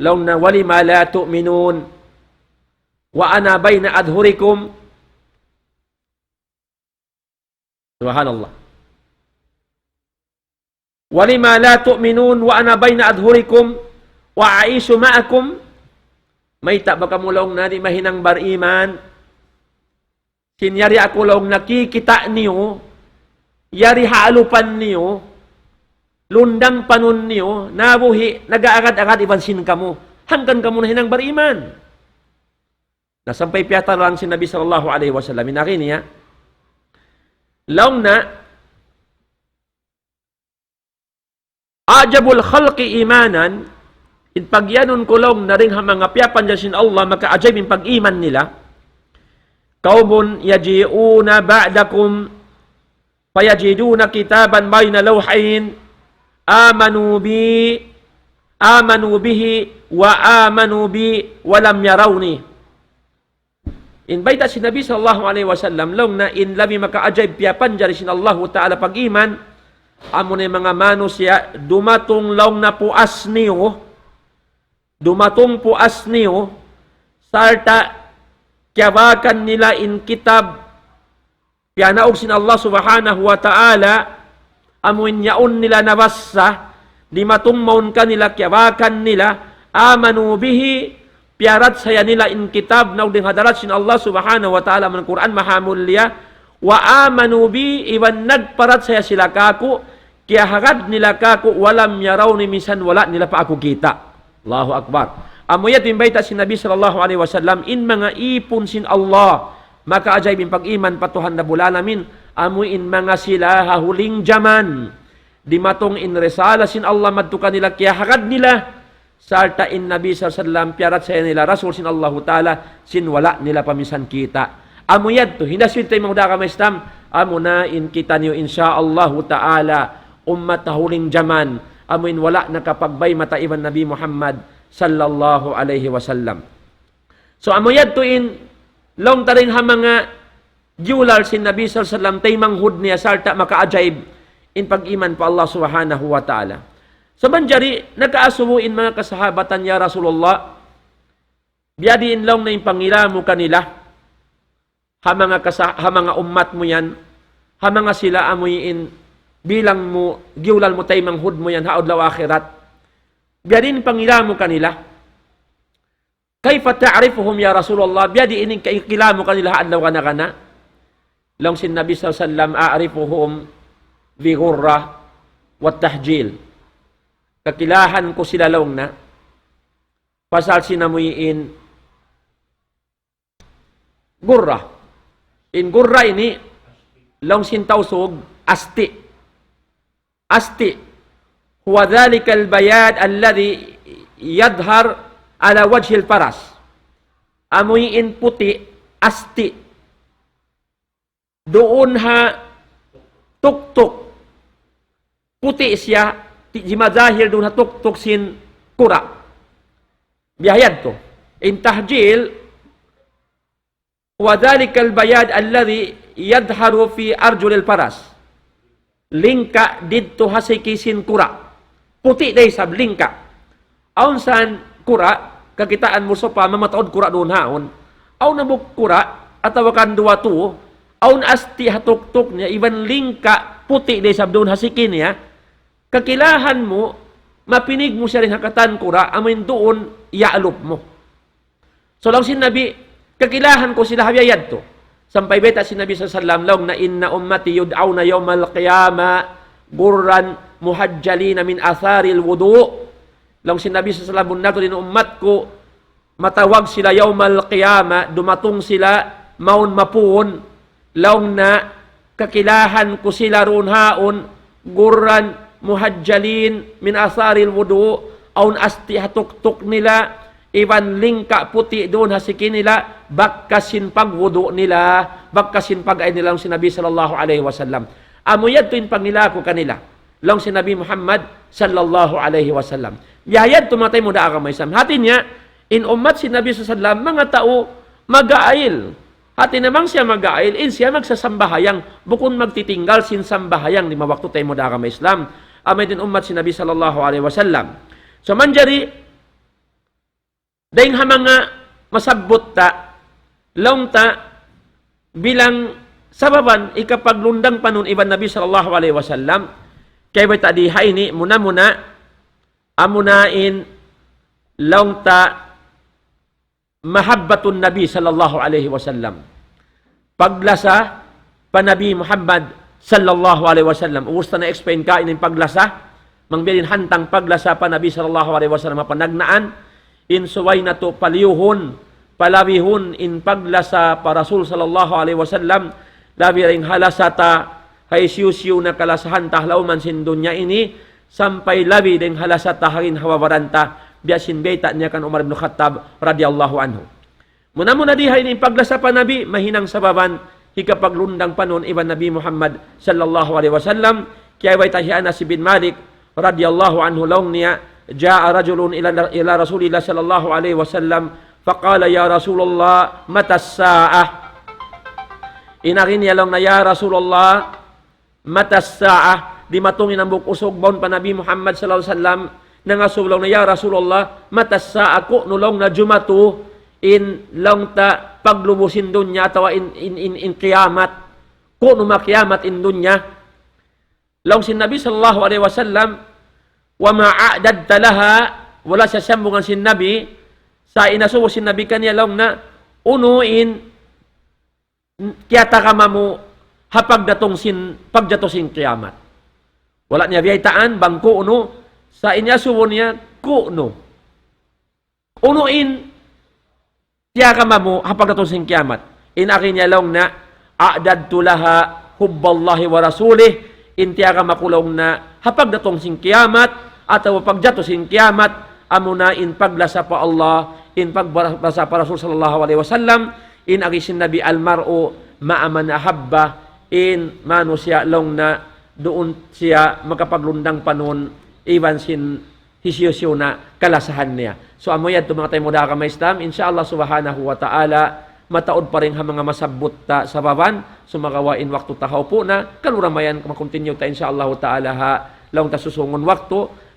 laong na walima la tu'minun wa ana bayna adhurikum. Subhanallah. Walima la tu'minun wa ana bayna adhurikum wa aishu ma'akum. May ta baka mo laong na di mahinang bariman. Sinyari ako laong nakikita niyo, yari haalupan niyo, lundang panun niyo, nabuhi, nag-aagad-agad ibansin kamo, hanggang kamo na hinang bariman. Nasampay piyata lang si Nabi sallallahu alaihi wasallam, inaki niya, laong na, ajabul khalqi imanan, in pagyanon kulong na rin mga piyapan sin Allah, maka-ajab yung pag-iman nila, kaumun yaji'una ba'dakum, fayajiduna kitaban bayna lawhayn amanu bihi wa amanu bi walam yarawni. Invita si Nabi sallallahu alaihi wasallam long na in lami maka-ajaib piyapan jari sin Allah Ta'ala pag-iman amo na mga manusia dumatong long na puas niyo, dumatong puas niyo sarta kiyabakan nila in kitab piyanaog sin Allah subhanahu wa ta'ala amuin yaon nila nabasa di matummaon ka nila kiyabakan nila amanu bihi piarat saya nila in kitab naog din hadarat sin Allah subhanahu wa ta'ala man Quran mahamul liya wa amanu bi iwan nagparat saya sila kako kaya hagad nila kako walam yaraw ni misan wala nila pa ako kita. Allahu Akbar. Amuyat imbayta si Nabi sallallahu alaihi wasallam in mga ipon sin Allah makaajay bin pag-iman patuhan na bulalamin amoy in mga sila hahuling jaman di matong in resala sin Allah madtukan nila kaya hakad nila sarta in Nabi sallallahu alaihi wasallam piarat sa nila Rasul sin Allah Ta'ala sin wala nila pamisan kita. Amuyat to hinaswit tayo mga daka maistam amuna in kita niyo insyaallah Ta'ala ummat hahuling jaman amoy wala nakapagbay mataiban Nabi Muhammad sallallahu alaihi wasallam. So amuyad to in long taring ha mga giular sin Nabi sallallahu alaihi wasallam tay manghud niya sarta makaajaib in pag-iman pa Allah subhanahu wa ta'ala. So banjari nakaasumo in mga kasahabatan ya Rasulullah biadi in long na in pangilamo kanila ha mga ummat mo yan ha mga sila amoy in bilang mo giulal mo tay manghud mo yan haod law akhirat. Biadin pangilamo kanila. Kayfa ta'rifuhum ya Rasulullah? Biadi ining kaikilamo kanila adlaw kana. Long sin Nabi sallallahu alaihi wasallam a'rifuhum bi ghurra wa tahjil. Kakilahan ko sila long na pasal sinamuyin gurra. In gurra ini long sin tausog asti. Asti huwa dhalika al-bayad alladhi yadhar ala wajhil faras. Amuyin puti, asti. Doon ha tuktok. Puti siya, di madahil doon ha tuktok sin kura. Biyayad to. In tahjil, huwa dhalika al-bayad alladhi yadharu fi arjulil faras. Lingka didto hasikisin kura. Puti day sab lingka. Aun san kura, kakitaan mo so pa, mamataod kura doon haon. Aun nabuk kura, atawakan duwa to, aun asti hatuktok niya, iban lingka, puti day sab doon hasikin niya, kakilahan mo, mapinig mo siya rin hakatan kura, amin doon, iaalop mo. So lang sinabi, kakilahan ko sila habiyayad to. Sampay beta si Nabi sallallahu alaihi wasallam long na inna ummati yud'auna yawmal qiyama gurran muhajjalina min atharil wudu. Long si Nabi sallallahu alaihi wasallam din ummat ko matawag sila yawmal qiyama dumatong sila maun mapuon long na kakilahan ko sila ron haon gurran muhajjalin min atharil wudu aun asti hatuktok nila iwan lingka puti doon hasikin nila, bakkasin pagwudu nila, bakkasin pag-ay nilang sinabi sallallahu alaihi wasallam. Amuyad to in pangila ko kanila. Lang sinabi Muhammad sallallahu alaihi wasallam. Yayad tumatay mo daaka may sam. Hati niya, in ummat sinabi sa sallam, mga tao mag-ail. Hati namang siya mag-ail, in siya magsasambahayang, bukon magtitinggal sin sambahayang, lima waktu tayo mo daaka may Islam. Amay din ummat sinabi sallallahu alaihi wasallam. So manjari, dahil ha mga masabot ta, laong ta, bilang sababan, ikapaglundang panon iban Nabi sallallahu alaihi wasallam, kaya ba ta dihay ni, muna-muna, amunain, laong ta, mahabbatun Nabi sallallahu alaihi wasallam. Paglasa, pa Nabi Muhammad sallallahu alaihi wasallam. Umusta na explain ka, ining paglasa, mangbilin hantang paglasa pa Nabi sallallahu alaihi wasallam, mapanagnaan, in suway na to paliyuhon, palawihon in paglasa pa Rasul sallallahu alaihi wasallam, labi ring halasata, hay siyo na kalasahan tahlauman sin dunya ini, sampay labi ring halasata harin hawawaranta, biyasin beta niya kan Umar ibn Khattab radiyallahu anhu. Muna-muna dihay in paglasa pa Nabi, mahinang sababan, hikapaglundang panon iban Nabi Muhammad sallallahu alaihi wasallam, kaya way tahiana si bin Malik radiyallahu anhu long niya, جاء رجل إلى رسول الله صلى الله عليه وسلم فقال يا رسول الله متى الساعة inarin niya lang na ya Rasulullah mata saa di matungin ang bukusog baon pa Nabi Muhammad sallallahu alaihi wasallam nangasulong na ya Rasulullah mata saa ko nulong na jumatu in long ta paglubusin dunya tawa in kiyamat ko no makiyamat in dunya long sin Nabi sallallahu alaihi wasallam wa ma'adadta laha wala siya sambungan sin Nabi sa inasubo sin Nabi kanya long na unuin kiyata ka mamu hapagdatong sin pagdato sin kiyamat wala niya biyaytaan bangko uno sa inasubo niya kuno. So long sin Nabi sallallahu alaihi wasallam Unuin, tiya ka mamu, hapag natong sing kiamat. Inakin niya lang na, a'dad tulaha, hubballahi wa rasulih, intiya ka makulong na, hapag natong sing kiamat, at pagdato sing kiamat, amuna in paglasa pa Allah, in pagbasa pa Rasul sallallahu alaihi wasallam, in agisin nabi almar'u ma'aman ahabba, in mano siya long na doon siya makapaglundang panon, iwan sin hisiyosyo na kalasahan niya. So amoy yan, mga tayo mo ka may Islam, insyaAllah subhanahu wa ta'ala, mataod pa rin ha mga masabot ta sa baban, sumakawain waktu tahaw po na, kaluramayan, makontinue ta insyaAllah ta'ala ha, laong ta susungon waktu,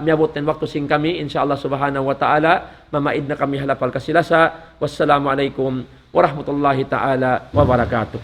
miyabot ng waktu sing kami, insyaAllah subhanahu wa ta'ala, mamaid na kami halapal kasilasa. Wassalamu alaikum warahmatullahi ta'ala wabarakatuh.